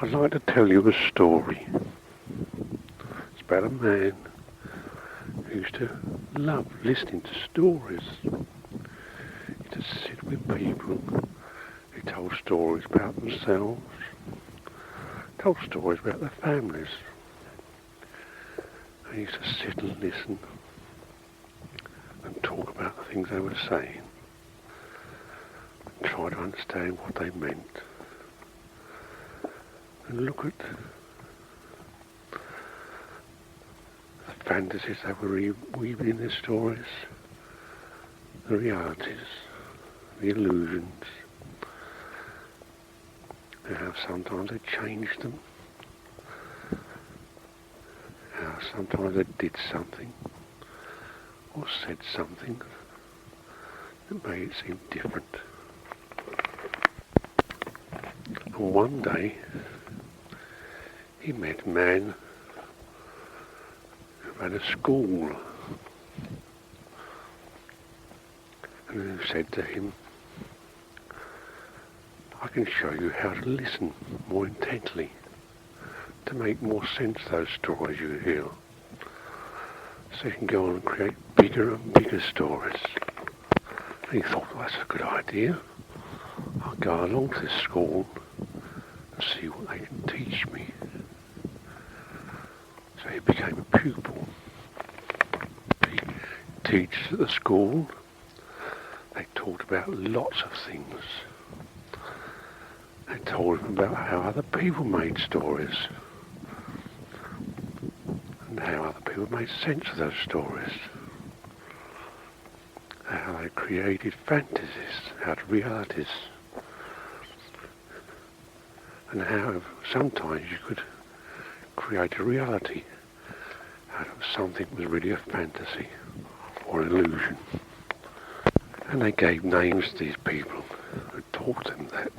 I'd like to tell you a story. It's about a man who used to love listening to stories. He used to sit with people who told stories about themselves, told stories about their families. And he used to sit and listen and talk about the things they were saying and try to understand what they meant. And look at the fantasies they were weaving in their stories, the realities, the illusions, and how sometimes they changed them, how sometimes they did something or said something that made it seem different. And one day he met a man who ran a school and who said to him, I can show you how to listen more intently, to make more sense of those stories you hear, so you can go on and create bigger and bigger stories. And he thought, well, that's a good idea. I'll go along to this school and see what they can teach me. So he became a pupil. He teaches at the school. They talked about lots of things. They told him about how other people made stories and how other people made sense of those stories, how they created fantasies out of realities, and how sometimes you could create a reality out of something that was really a fantasy or an illusion. And they gave names to these people who taught them that,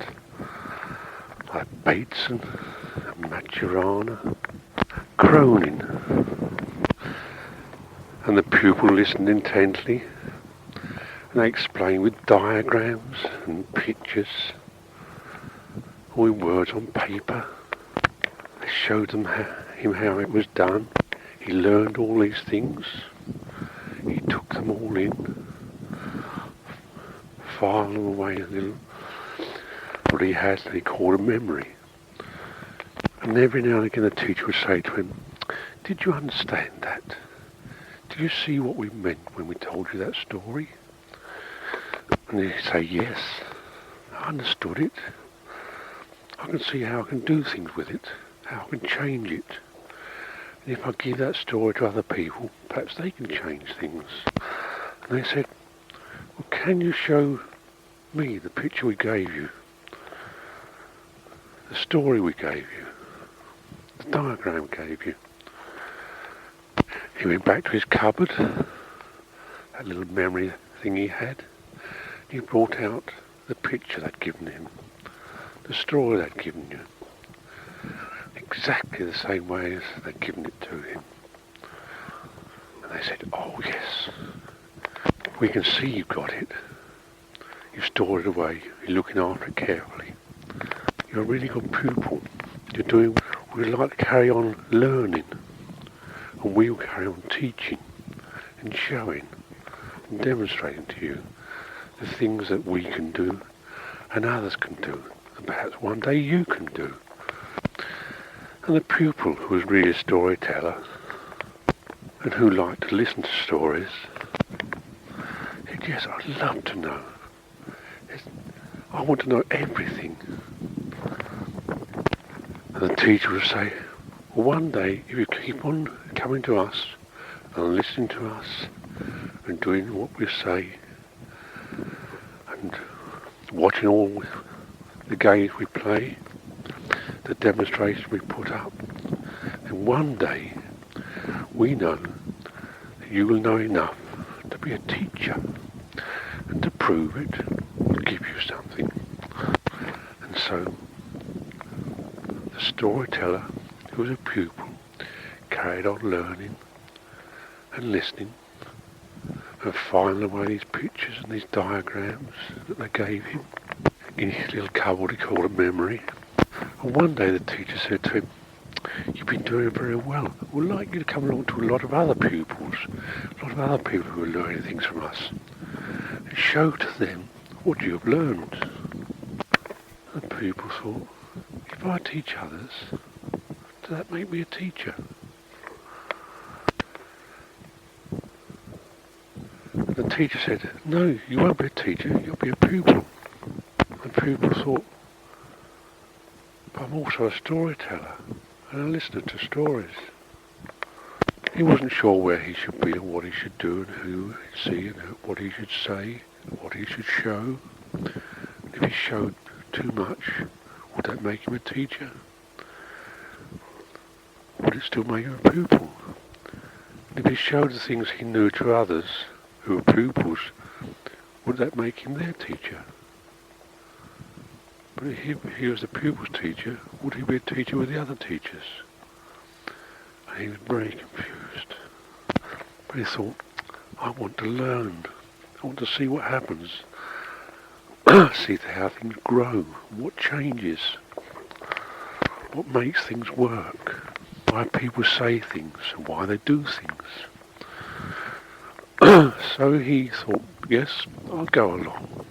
like Bateson, Maturana, Cronin. And the pupil listened intently, and they explained with diagrams and pictures, or with words on paper. They showed him how it was done. He learned all these things. He took them all in, filed them away a little, what he had that he called a memory. And every now and again the teacher would say to him, did you understand that? Did you see what we meant when we told you that story? And he'd say, yes, I understood it. I can see how I can do things with it, how I can change it. And if I give that story to other people, perhaps they can change things. And they said, well, can you show me the picture we gave you, the story we gave you, the diagram we gave you? He went back to his cupboard, that little memory thing he had. He brought out the picture they'd given him, the story they'd given you, exactly the same way as they'd given it to him. And they said, oh yes, we can see you've got it. You've stored it away, you're looking after it carefully. You're a really good pupil. You're doing, we'd like to carry on learning, and we'll carry on teaching and showing and demonstrating to you the things that we can do and others can do, and perhaps one day you can do. And the pupil, who was really a storyteller and who liked to listen to stories, said, yes, I'd love to know. I want to know everything. And the teacher would say, well, one day, if you keep on coming to us and listening to us and doing what we say and watching all the games we play, the demonstrations we put up, then one day we know that you will know enough to be a teacher and to prove it will give you something. And so the storyteller, who was a pupil, carried on learning and listening and filing away these pictures and these diagrams that they gave him in his little cupboard he called a memory. And one day the teacher said to him, "You've been doing very well. We'd like you to come along to a lot of other pupils, a lot of other people who are learning things from us, and show to them what you have learned." The pupil thought, if I teach others, does that make me a teacher? And the teacher said, "No, you won't be a teacher, you'll be a pupil." The pupil thought, "But I'm also a storyteller, and a listener to stories." He wasn't sure where he should be and what he should do and who he'd see and what he should say, what he should show. If he showed too much, would that make him a teacher? Would it still make him a pupil? If he showed the things he knew to others who were pupils, would that make him their teacher? But if he was the pupil's teacher, would he be a teacher with the other teachers? And he was very confused. But he thought, I want to learn. I want to see what happens. See how things grow, what changes, what makes things work, why people say things and why they do things. So he thought, yes, I'll go along.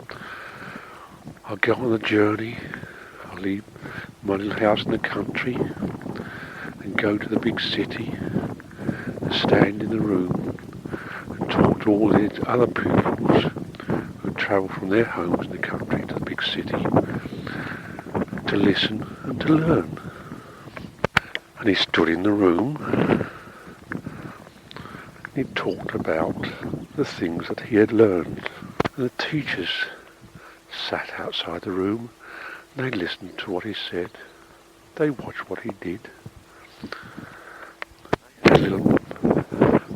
I'll go on the journey. I'll leave my little house in the country and go to the big city and stand in the room and talk to all the other pupils who travel from their homes in the country to the big city to listen and to learn. And he stood in the room and he talked about the things that he had learned. And the teachers sat outside the room and they listened to what he said. They watched what he did. They had a little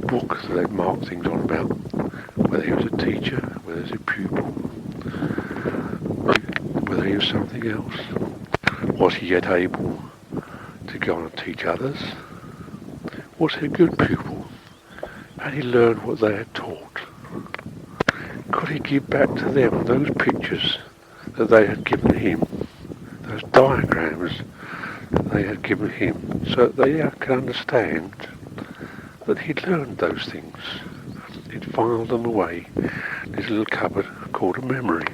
book that they marked things on about whether he was a teacher, whether he was a pupil, whether he was something else. Was he yet able to go on and teach others? Was he a good pupil? Had he learned what they had taught? Could he give back to them those pictures that they had given him, those diagrams that they had given him, so that they could understand that he'd learned those things? He'd filed them away in his little cupboard called a memory.